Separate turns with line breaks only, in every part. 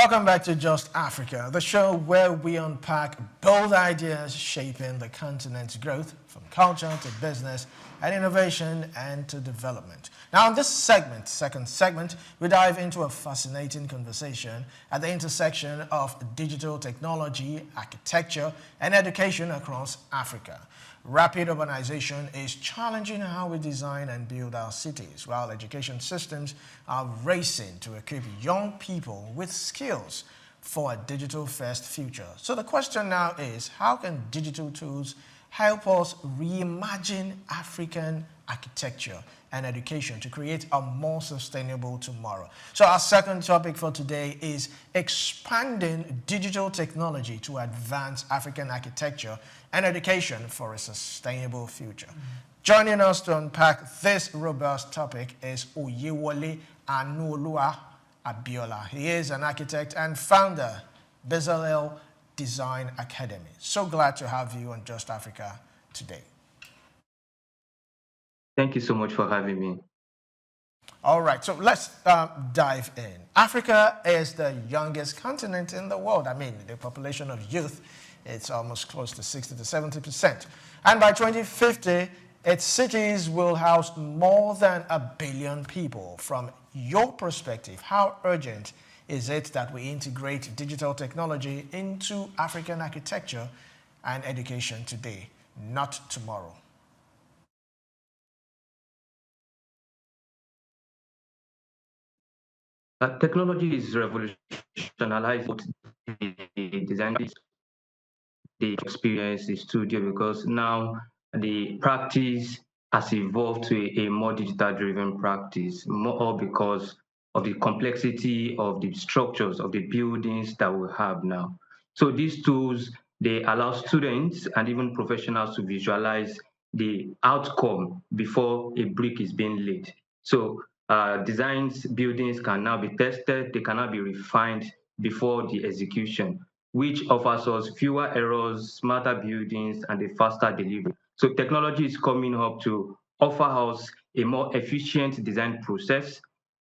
Welcome back to Just Africa, the show where we unpack bold ideas shaping the continent's growth, from culture to business and innovation and to development. Now, in this segment, second segment, we dive into a fascinating conversation at the intersection of digital technology, architecture, and education across Africa. Rapid urbanization is challenging how we design and build our cities, while education systems are racing to equip young people with skills for a digital-first future. So the question now is, how can digital tools help us reimagine African architecture and education to create a more sustainable tomorrow? So our second topic for today is expanding digital technology to advance African architecture and education for a sustainable future. Joining us to unpack this robust topic is Oyewole Anuolua Abiola. He is an architect and founder, Bezalel Design Academy. So glad to have you on Just Africa today.
Thank you so much for having me.
All right, so let's dive in. Africa is the youngest continent in the world. I mean, the population of youth, it's almost close to 60 to 70%. And by 2050, its cities will house more than 1 billion people. From your perspective, how urgent is it that we integrate digital technology into African architecture and education today, not tomorrow?
Technology is revolutionizing the design, the experience, the studio, because now the practice has evolved to a more digital-driven practice, more because of the complexity of the structures of the buildings that we have now. So these tools, they allow students and even professionals to visualize the outcome before a brick is being laid. So designs, buildings can now be tested, they cannot be refined before the execution, which offers us fewer errors, smarter buildings, and a faster delivery. So technology is coming up to offer us a more efficient design process,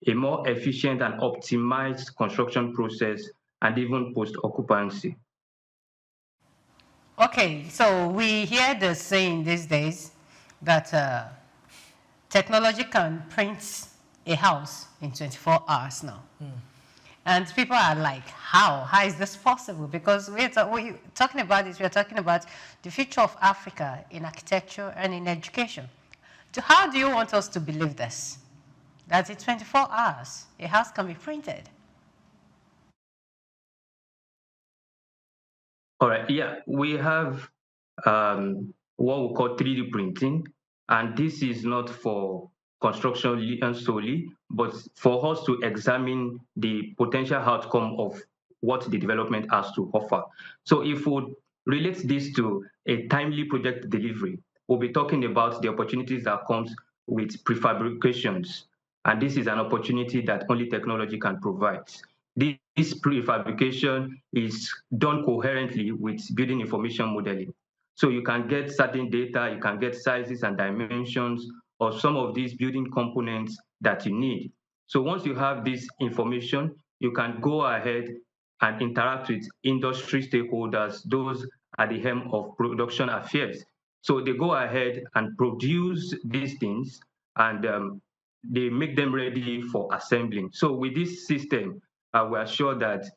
a more efficient and optimized construction process, and even post-occupancy.
Okay, so we hear the saying these days that technology can print a house in 24 hours now. And people are like, how? How is this possible? Because we're talking about this, we're talking about the future of Africa in architecture and in education. So how do you want us to believe this? That in 24 hours, a house can be printed?
All right, yeah, we have what we call 3D printing, and this is not for construction solely, but for us to examine the potential outcome of what the development has to offer. So if we relate this to a timely project delivery, we'll be talking about the opportunities that comes with prefabrications, and this is an opportunity that only technology can provide. This prefabrication is done coherently with building information modeling. So you can get certain data, you can get sizes and dimensions of some of these building components that you need. So once you have this information, you can go ahead and interact with industry stakeholders, those at the helm of production affairs. So they go ahead and produce these things, and they make them ready for assembling. So with this system, we are sure that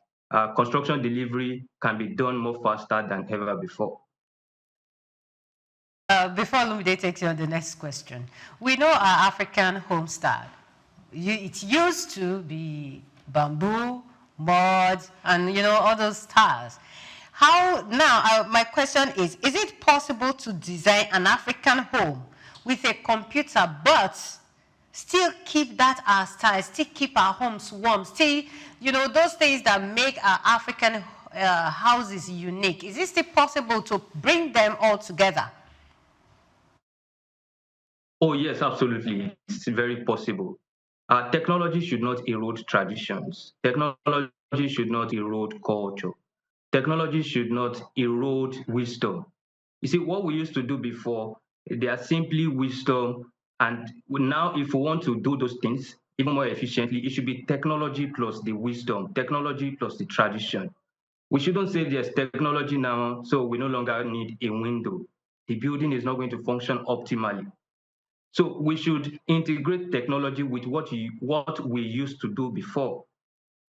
construction delivery can be done more faster than ever before.
Before Lumide takes you on the next question, we know our African home style. It used to be bamboo, mud, and all those styles. How now? My question is it possible to design an African home with a computer, but still keep that our style, still keep our homes warm, still, those things that make our African houses unique? Is it still possible to bring them all together?
Oh, yes, absolutely. It's very possible. Technology should not erode traditions. Technology should not erode culture. Technology should not erode wisdom. You see, what we used to do before, they are simply wisdom And now, if we want to do those things even more efficiently, it should be technology plus the wisdom, technology plus the tradition. We shouldn't say there's technology now, so we no longer need a window. The building is not going to function optimally. So we should integrate technology with what we used to do before.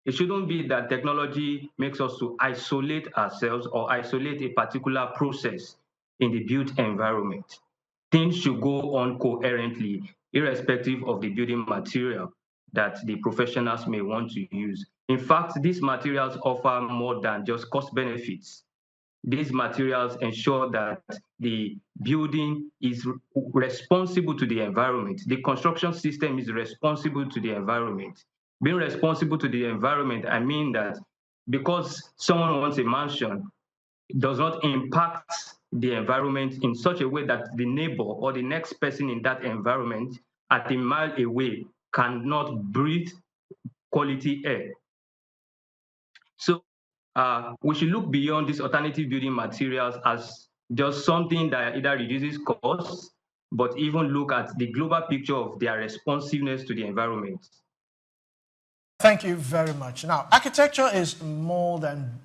It shouldn't be that technology makes us to isolate ourselves or isolate a particular process in the built environment. Things should go on coherently, irrespective of the building material that the professionals may want to use. In fact, these materials offer more than just cost benefits. These materials ensure that the building is responsible to the environment. The construction system is responsible to the environment. Being responsible to the environment, I mean that because someone wants a mansion, it does not impact the environment in such a way that the neighbor or the next person in that environment at a mile away cannot breathe quality air. So we should look beyond these alternative building materials as just something that either reduces costs, but even look at the global picture of their responsiveness to the environment.
Thank you very much. Now, architecture is more than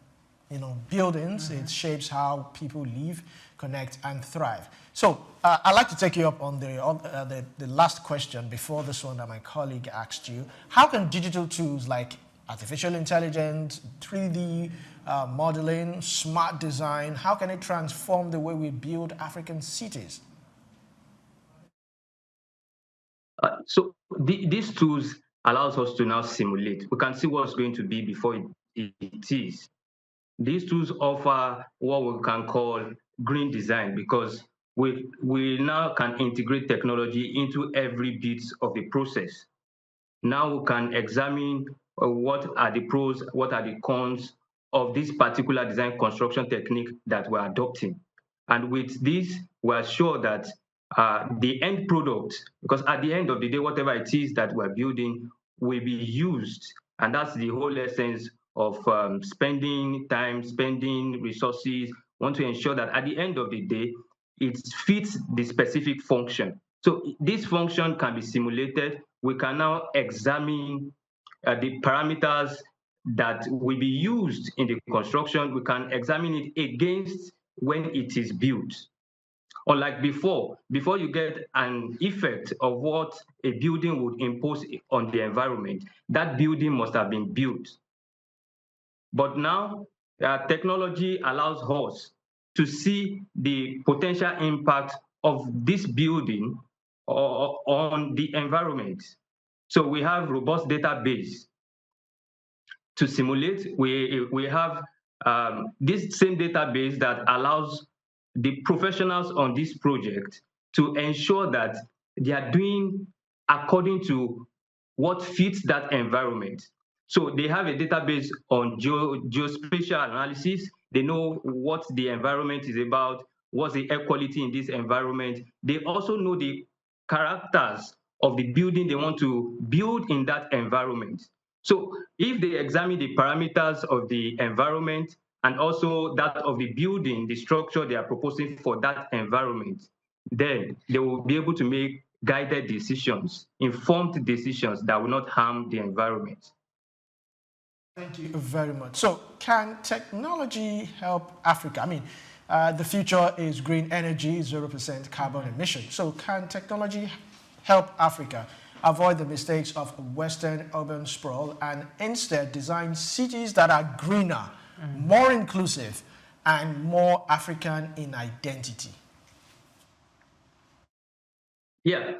buildings. It shapes how people live, connect, and thrive. So I'd like to take you up on the last question before this one that my colleague asked you. How can digital tools like artificial intelligence, 3D modeling, smart design, how can it transform the way we build African cities?
So these tools allows us to now simulate. We can see what's going to be before it is. These tools offer what we can call green design because we now can integrate technology into every bit of the process. Now we can examine what are the pros, what are the cons of this particular design construction technique that we're adopting. And with this, we're sure that the end product, because at the end of the day, whatever it is that we're building will be used. And that's the whole essence of spending time, spending resources. We want to ensure that at the end of the day, it fits the specific function. So this function can be simulated. We can now examine the parameters that will be used in the construction. We can examine it against when it is built. Unlike before you get an effect of what a building would impose on the environment, that building must have been built. But now, technology allows us to see the potential impact of this building on the environment. So we have robust database to simulate. We have this same database that allows the professionals on this project to ensure that they are doing according to what fits that environment. So they have a database on geospatial analysis. They know what the environment is about, what's the air quality in this environment. They also know the characters of the building they want to build in that environment. So if they examine the parameters of the environment and also that of the building, the structure they are proposing for that environment, then they will be able to make guided decisions, informed decisions that will not harm the environment.
Thank you very much. So can technology help Africa? I mean, the future is green energy, 0% carbon emission. So can technology help Africa avoid the mistakes of Western urban sprawl and instead design cities that are greener, more inclusive, and more African in identity?
Yeah,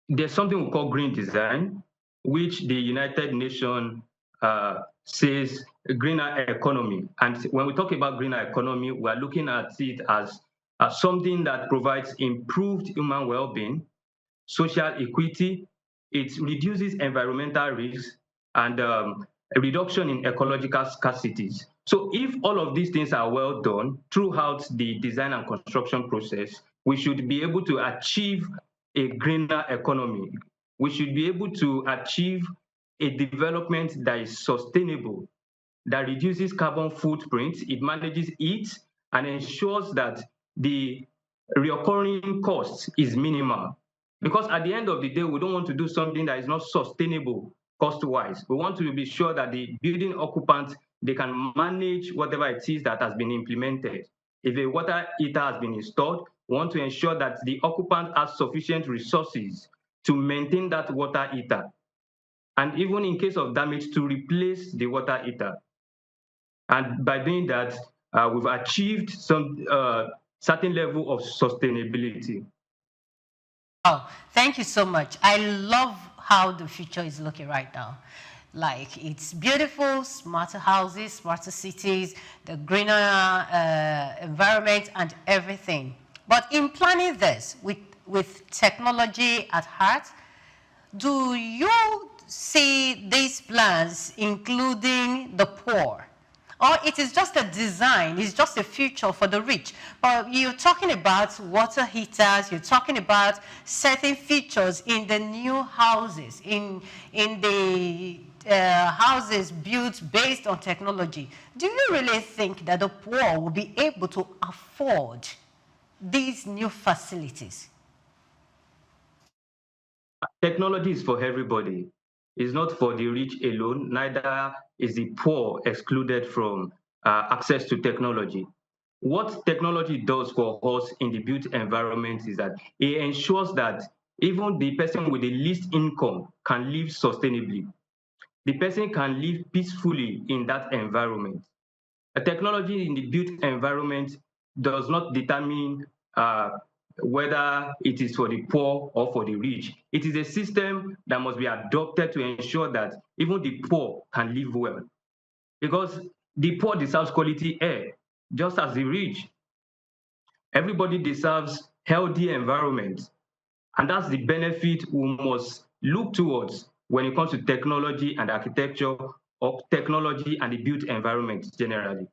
there's something we call green design, which the United Nations says a greener economy. And when we talk about greener economy, we're looking at it as something that provides improved human well-being, social equity, it reduces environmental risks, and a reduction in ecological scarcities. So if all of these things are well done throughout the design and construction process, we should be able to achieve a greener economy. We should be able to achieve a development that is sustainable, that reduces carbon footprint, it manages heat, and ensures that the recurring cost is minimal. Because at the end of the day, we don't want to do something that is not sustainable cost-wise. We want to be sure that the building occupants, they can manage whatever it is that has been implemented. If a water heater has been installed, we want to ensure that the occupant has sufficient resources to maintain that water heater. And even in case of damage, to replace the water heater. And by doing that, we've achieved some certain level of sustainability.
Oh, thank you so much. I love how the future is looking right now. Like, it's beautiful, smarter houses, smarter cities, the greener environment and everything. But in planning this with technology at heart, do you see these plans including the poor? Or it is just a design, it's just a future for the rich. But you're talking about water heaters, you're talking about certain features in the new houses, in the houses built based on technology. Do you really think that the poor will be able to afford these new facilities?
Technology is for everybody. It's not for the rich alone, neither is the poor excluded from access to technology. What technology does for us in the built environment is that it ensures that even the person with the least income can live sustainably. The person can live peacefully in that environment. A technology in the built environment does not determine whether it is for the poor or for the rich. It is a system that must be adopted to ensure that even the poor can live well. Because the poor deserves quality air, just as the rich. Everybody deserves healthy environment. And that's the benefit we must look towards when it comes to technology and architecture, or technology and the built environment generally.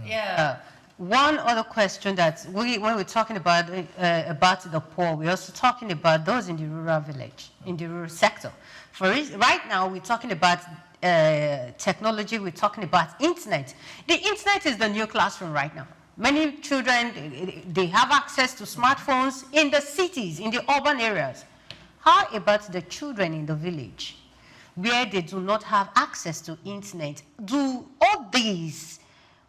Yeah. One other question that when we're talking about the poor, we're also talking about those in the rural village, in the rural sector. Right now, we're talking about technology, we're talking about internet. The internet is the new classroom right now. Many children, they have access to smartphones in the cities, in the urban areas. How about the children in the village, where they do not have access to internet? Do all these,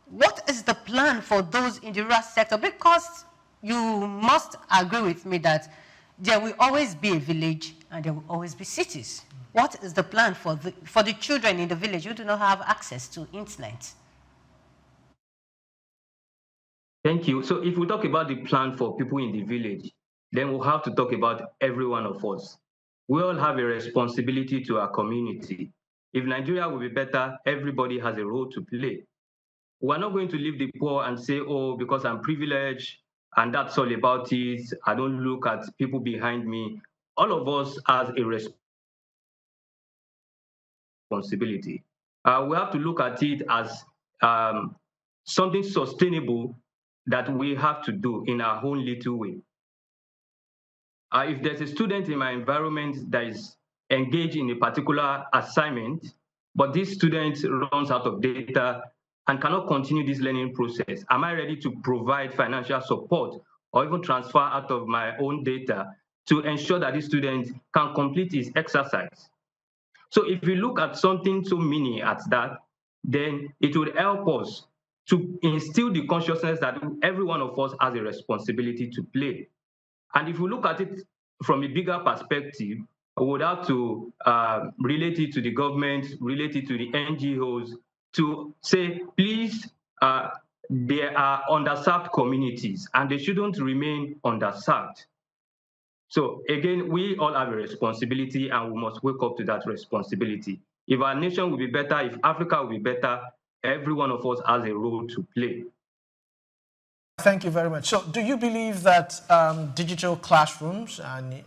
what is the plan for those in the rural sector? Because you must agree with me that there will always be a village and there will always be cities. What is the plan for the children in the village who do not have access to internet?
Thank you. So if we talk about the plan for people in the village, then we'll have to talk about every one of us. We all have a responsibility to our community. If Nigeria will be better, everybody has a role to play. We're not going to leave the poor and say, oh, because I'm privileged and that's all about it, I don't look at people behind me. All of us has a responsibility. We have to look at it as something sustainable that we have to do in our own little way. If there's a student in my environment that is engaged in a particular assignment, but this student runs out of data and cannot continue this learning process, am I ready to provide financial support or even transfer out of my own data to ensure that this student can complete his exercise? So if we look at something so mini as that, then it would help us to instill the consciousness that every one of us has a responsibility to play. And if we look at it from a bigger perspective, we would have to relate it to the government, relate it to the NGOs, to say, please, there are underserved communities and they shouldn't remain underserved. So again, we all have a responsibility and we must wake up to that responsibility. If our nation will be better, if Africa will be better, every one of us has a role to play.
Thank you very much. So do you believe that digital classrooms and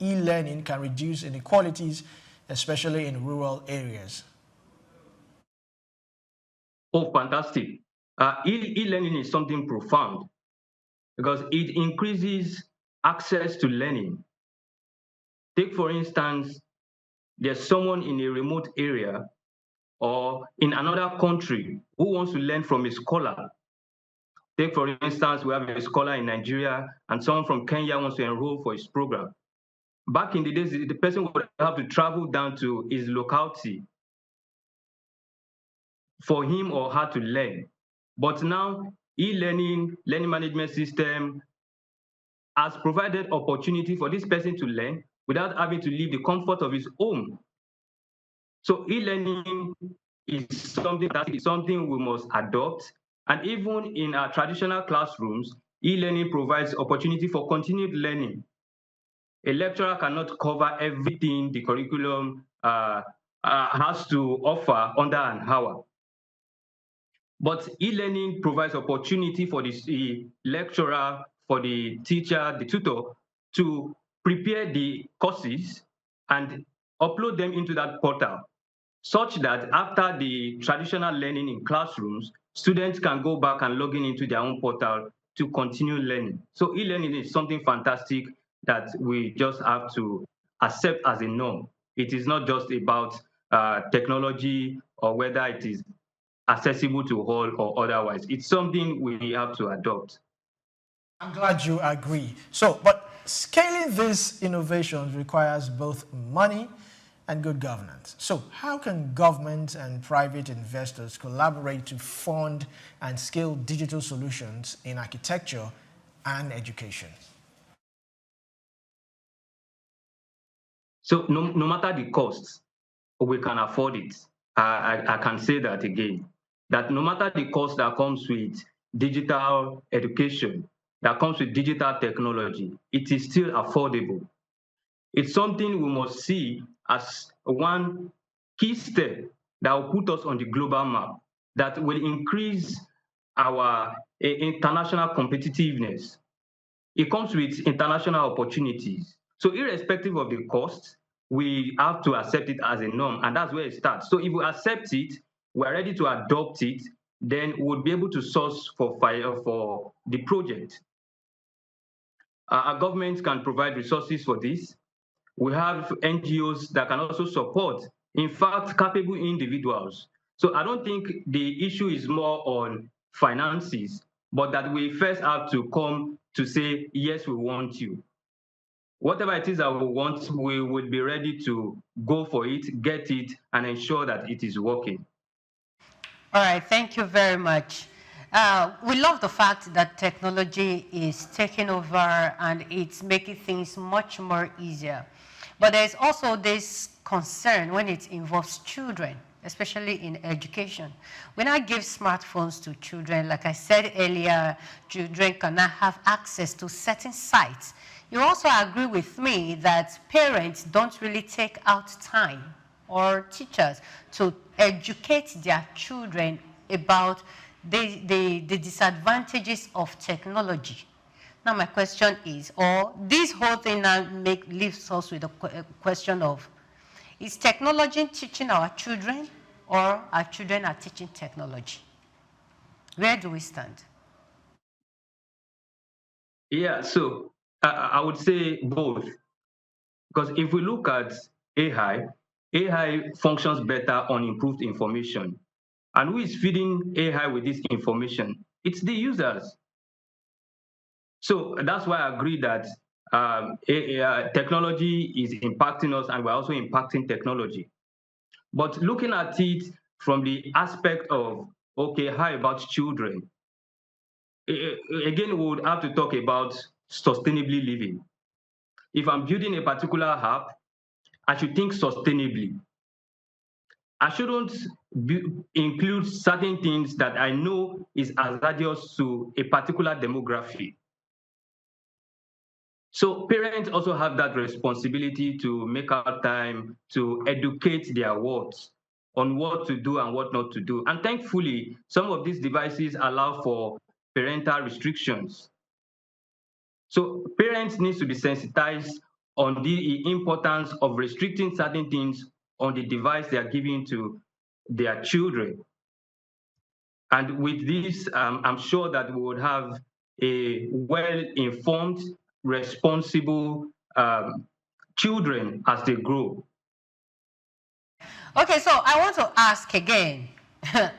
e-learning can reduce inequalities, especially in rural areas?
Oh, fantastic. E-learning is something profound because it increases access to learning. Take, for instance, there's someone in a remote area or in another country who wants to learn from a scholar. Take, for instance, we have a scholar in Nigeria and someone from Kenya wants to enroll for his program. Back in the days, the person would have to travel down to his locality for him or her to learn. But now, e-learning, learning management system has provided opportunity for this person to learn without having to leave the comfort of his home. So e-learning is something we must adopt. And even in our traditional classrooms, e-learning provides opportunity for continued learning. A lecturer cannot cover everything the curriculum has to offer under an hour. But e-learning provides opportunity for the lecturer, for the teacher, the tutor, to prepare the courses and upload them into that portal, such that after the traditional learning in classrooms, students can go back and log in into their own portal to continue learning. So e-learning is something fantastic that we just have to accept as a norm. It is not just about technology or whether it is accessible to all or otherwise. It's something we have to adopt.
I'm glad you agree. So, but scaling these innovations requires both money and good governance. So, how can government and private investors collaborate to fund and scale digital solutions in architecture and education?
So, no matter the costs, we can afford it. I can say that again, that no matter the cost that comes with digital education, that comes with digital technology, it is still affordable. It's something we must see as one key step that will put us on the global map, that will increase our international competitiveness. It comes with international opportunities. So irrespective of the cost, we have to accept it as a norm, and that's where it starts. So if we accept it, we're ready to adopt it, then we'll be able to source for the project. Our government can provide resources for this. We have NGOs that can also support, in fact, capable individuals. So I don't think the issue is more on finances, but that we first have to come to say, yes, we want you. Whatever it is that we want, we would be ready to go for it, get it, and ensure that it is working.
All right, thank you very much. We love the fact that technology is taking over and it's making things much more easier. But there's also this concern when it involves children, especially in education. When I give smartphones to children, like I said earlier, children cannot have access to certain sites. You also agree with me that parents don't really take out time, or teachers, to educate their children about the disadvantages of technology. Now my question is, or this whole thing now leaves us with a question of, is technology teaching our children, or our children are teaching technology? Where do we stand?
Yeah, so I would say both. Because if we look at AI, AI functions better on improved information. And who is feeding AI with this information? It's the users. So that's why I agree that technology is impacting us and we're also impacting technology. But looking at it from the aspect of, okay, how about children? Again, we would have to talk about sustainably living. If I'm building a particular app, I should think sustainably. I shouldn't include certain things that I know is hazardous to a particular demography. So parents also have that responsibility to make out time to educate their wards on what to do and what not to do. And thankfully, some of these devices allow for parental restrictions. So parents need to be sensitized on the importance of restricting certain things on the device they are giving to their children. And with this, I'm sure that we would have a well-informed, responsible children as they grow.
Okay, so I want to ask again,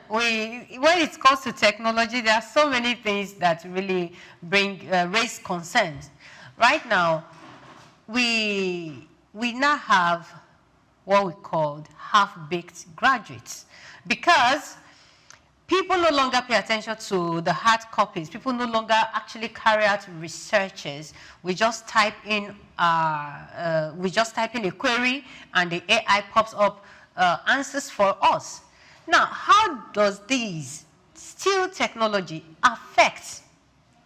when it comes to technology, there are so many things that really raise concerns. Right now, we now have what we called half-baked graduates, because people no longer pay attention to the hard copies. People no longer actually carry out researches. We just type in a query, and the AI pops up answers for us. Now, how does these still technology affect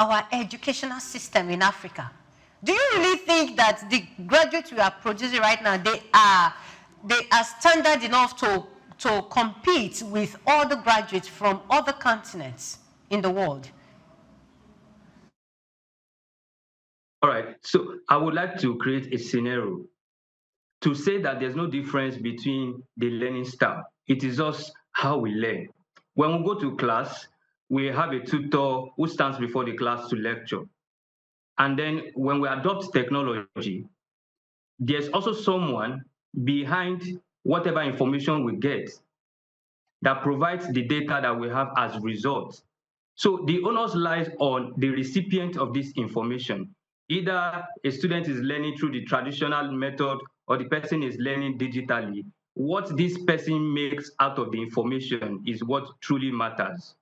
our educational system in Africa? Do you really think that the graduates we are producing right now, they are standard enough to compete with other graduates from other continents in the world?
All right, so I would like to create a scenario to say that there's no difference between the learning style. It is just how we learn. When we go to class, we have a tutor who stands before the class to lecture. And then when we adopt technology, there's also someone behind whatever information we get that provides the data that we have as results. So the onus lies on the recipient of this information. Either a student is learning through the traditional method or the person is learning digitally. What this person makes out of the information is what truly matters.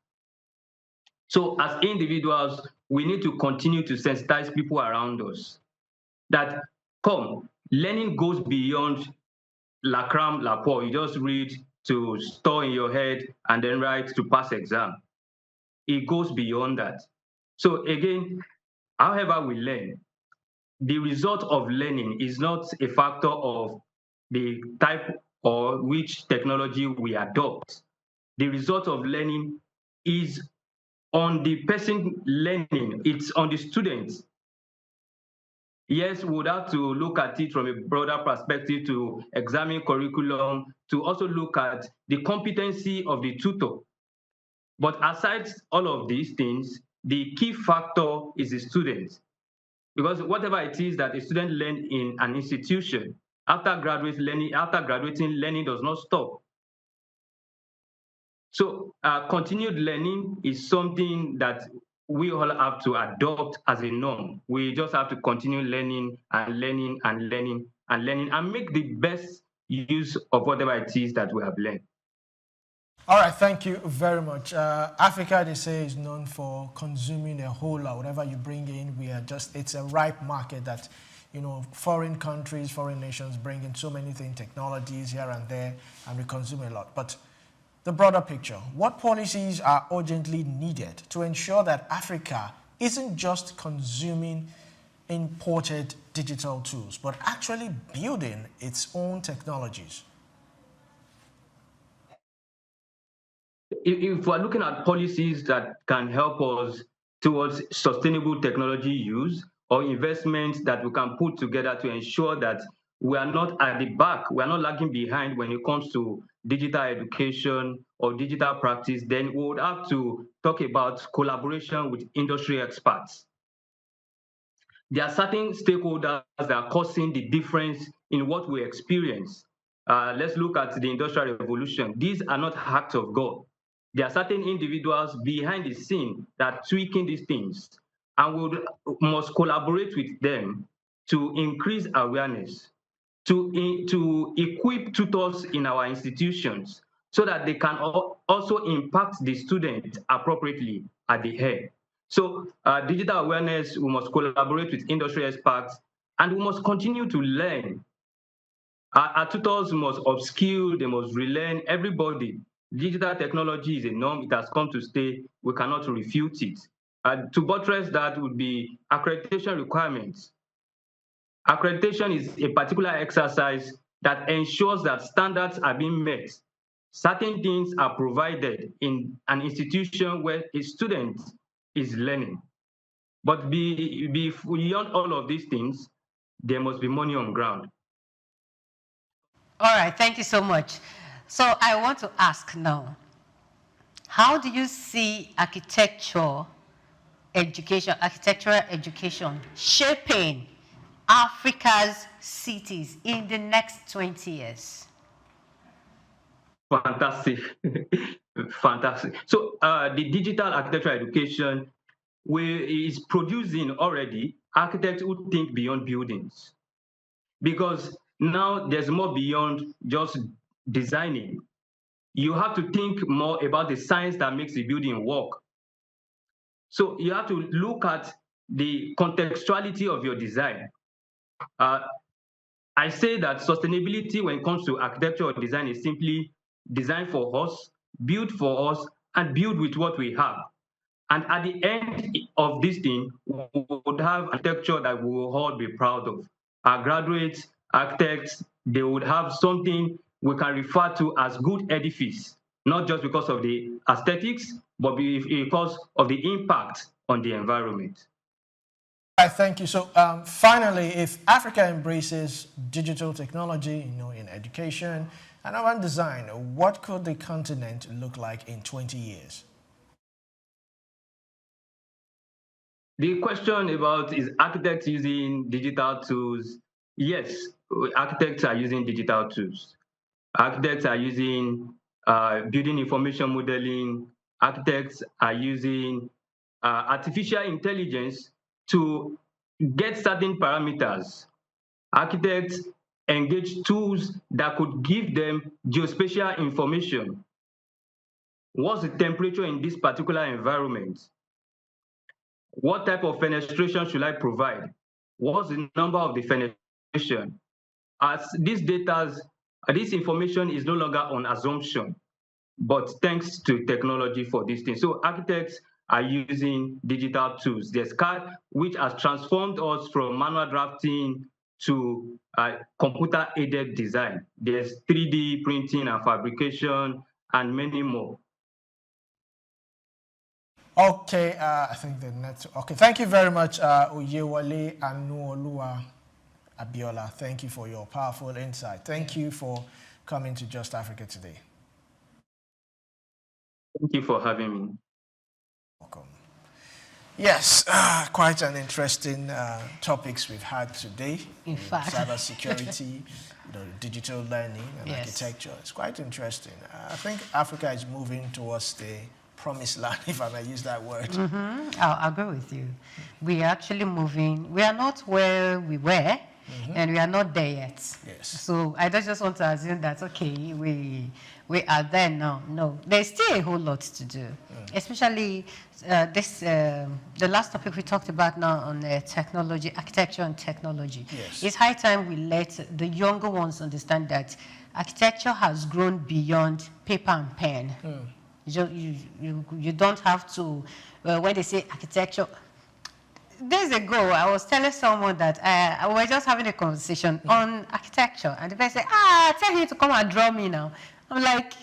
So as individuals, we need to continue to sensitize people around us that, come, learning goes beyond la cram, la pour. You just read to store in your head and then write to pass exam. It goes beyond that. So again, however we learn, the result of learning is not a factor of the type or which technology we adopt. The result of learning is on the person learning, it's on the students. Yes, we would have to look at it from a broader perspective to examine curriculum, to also look at the competency of the tutor. But aside all of these things, the key factor is the student. Because whatever it is that a student learns in an institution, after graduating, learning does not stop. So continued learning is something that we all have to adopt as a norm. We just have to continue learning and learning and learning and learning and make the best use of whatever it is that we have learned.
All right, thank you very much. Africa, they say, is known for consuming a whole lot. Whatever you bring in, it's a ripe market that, foreign countries, foreign nations bring in so many things, technologies here and there, and we consume a lot. But the broader picture, what policies are urgently needed to ensure that Africa isn't just consuming imported digital tools, but actually building its own technologies?
If we're looking at policies that can help us towards sustainable technology use or investments that we can put together to ensure that we are not at the back, we are not lagging behind when it comes to digital education or digital practice, then we would have to talk about collaboration with industry experts. There are certain stakeholders that are causing the difference in what we experience. Let's look at the Industrial Revolution. These are not acts of God. There are certain individuals behind the scene that are tweaking these things, and we must collaborate with them to increase awareness, to equip tutors in our institutions so that they can also impact the students appropriately at the head. So digital awareness, we must collaborate with industry experts, and we must continue to learn. Our tutors must upskill, they must relearn everybody. Digital technology is a norm, it has come to stay, we cannot refute it. To buttress that would be accreditation requirements. Accreditation is a particular exercise that ensures that standards are being met. Certain things are provided in an institution where a student is learning. But beyond all of these things, there must be money on ground.
All right, thank you so much. So I want to ask now, how do you see architectural education shaping Africa's cities in the next 20 years?
Fantastic. Fantastic. So the digital architectural education is producing already architects who think beyond buildings, because now there's more beyond just designing. You have to think more about the science that makes the building work. So you have to look at the contextuality of your design. Uh, I say that sustainability when it comes to architecture or design is simply design for us, build for us, and build with what we have. And at the end of this thing, we would have architecture that we will all be proud of. Our graduates, architects, they would have something we can refer to as good edifice, not just because of the aesthetics, but because of the impact on the environment.
Thank you. So finally, if Africa embraces digital technology, in education and urban design, what could the continent look like in 20 years?
The question about is architects using digital tools? Yes, architects are using digital tools. Architects are using building information modeling. Architects are using artificial intelligence to get certain parameters. Architects engage tools that could give them geospatial information. What's the temperature in this particular environment? What type of fenestration should I provide? What's the number of the fenestration? As this information is no longer on assumption, but thanks to technology for this thing. So architects are using digital tools. There's CAD, which has transformed us from manual drafting to computer-aided design. There's 3D printing and fabrication and many more.
Okay, I think the next. Okay, thank you very much, Oyewale Anuolua Abiola. Thank you for your powerful insight. Thank you for coming to Just Africa today.
Thank you for having me.
Welcome. Yes, quite an interesting topics we've had today.
In fact,
cybersecurity, digital learning and architecture. It's quite interesting. I think Africa is moving towards the promised land, if I may use that word.
I'll agree with you. We are actually moving. We are not where we were, and we are not there yet.
Yes. So
I don't just want to assume that, okay, we are there now. No, there's still a whole lot to do, especially the last topic we talked about now on technology, architecture and technology.
Yes.
It's high time we let the younger ones understand that architecture has grown beyond paper and pen. You don't have to, when they say architecture, days ago, I was telling someone that we were just having a conversation on architecture, and the person said, tell him to come and draw me now. I'm like,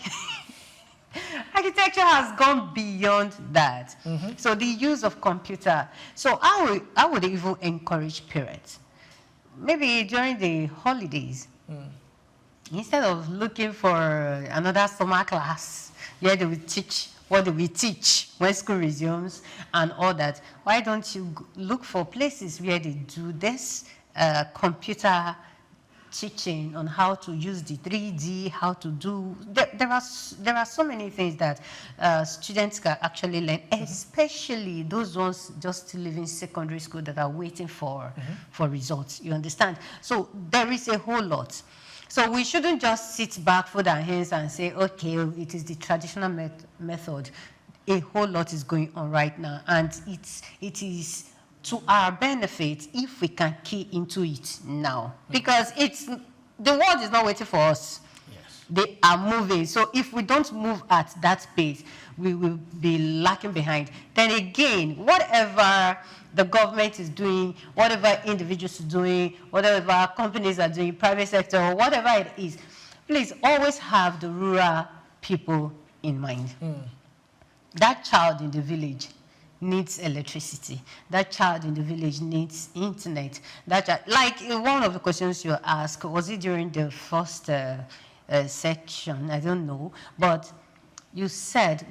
architecture has gone beyond that. So the use of computer. So I would even encourage parents, maybe during the holidays, instead of looking for another summer class where they will teach what we teach when school resumes and all that, why don't you look for places where they do this computer teaching on how to use the 3D, how to do, there are so many things that students can actually learn, especially those ones just leaving secondary school that are waiting for results, you understand? So there is a whole lot. So we shouldn't just sit back, fold our hands and say, okay, it is the traditional method. A whole lot is going on right now, and it is to our benefit if we can key into it now. Because the world is not waiting for us.
yes.
They are moving. So if we don't move at that pace, we will be lacking behind. Then again, whatever the government is doing, whatever individuals are doing, whatever companies are doing, private sector, or whatever it is, please always have the rural people in mind. That child in the village needs electricity. That child in the village needs internet. That child, like one of the questions you asked, was it during the first section? I don't know, but you said,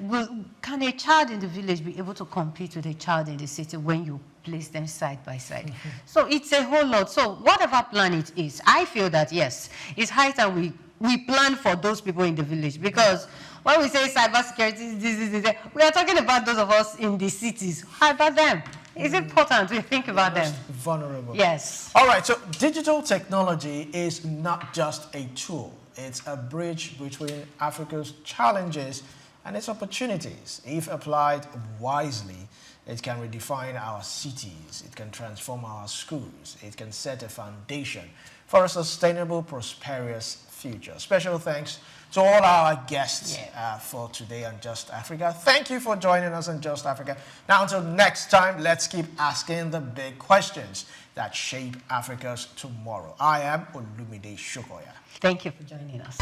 can a child in the village be able to compete with a child in the city when you place them side by side? So it's a whole lot. So whatever plan it is, I feel that yes, it's high time we plan for those people in the village, because When we say cybersecurity, this, we are talking about those of us in the cities. How about them? It's important to think about them.
Vulnerable.
Yes.
All right, so digital technology is not just a tool. It's a bridge between Africa's challenges and its opportunities. If applied wisely, it can redefine our cities, it can transform our schools, it can set a foundation for a sustainable, prosperous future. Special thanks to all our guests for today on Just Africa. Thank you for joining us on Just Africa. Now, until next time, let's keep asking the big questions that shape Africa's tomorrow. I am Olumide Shokoya.
Thank you for joining us.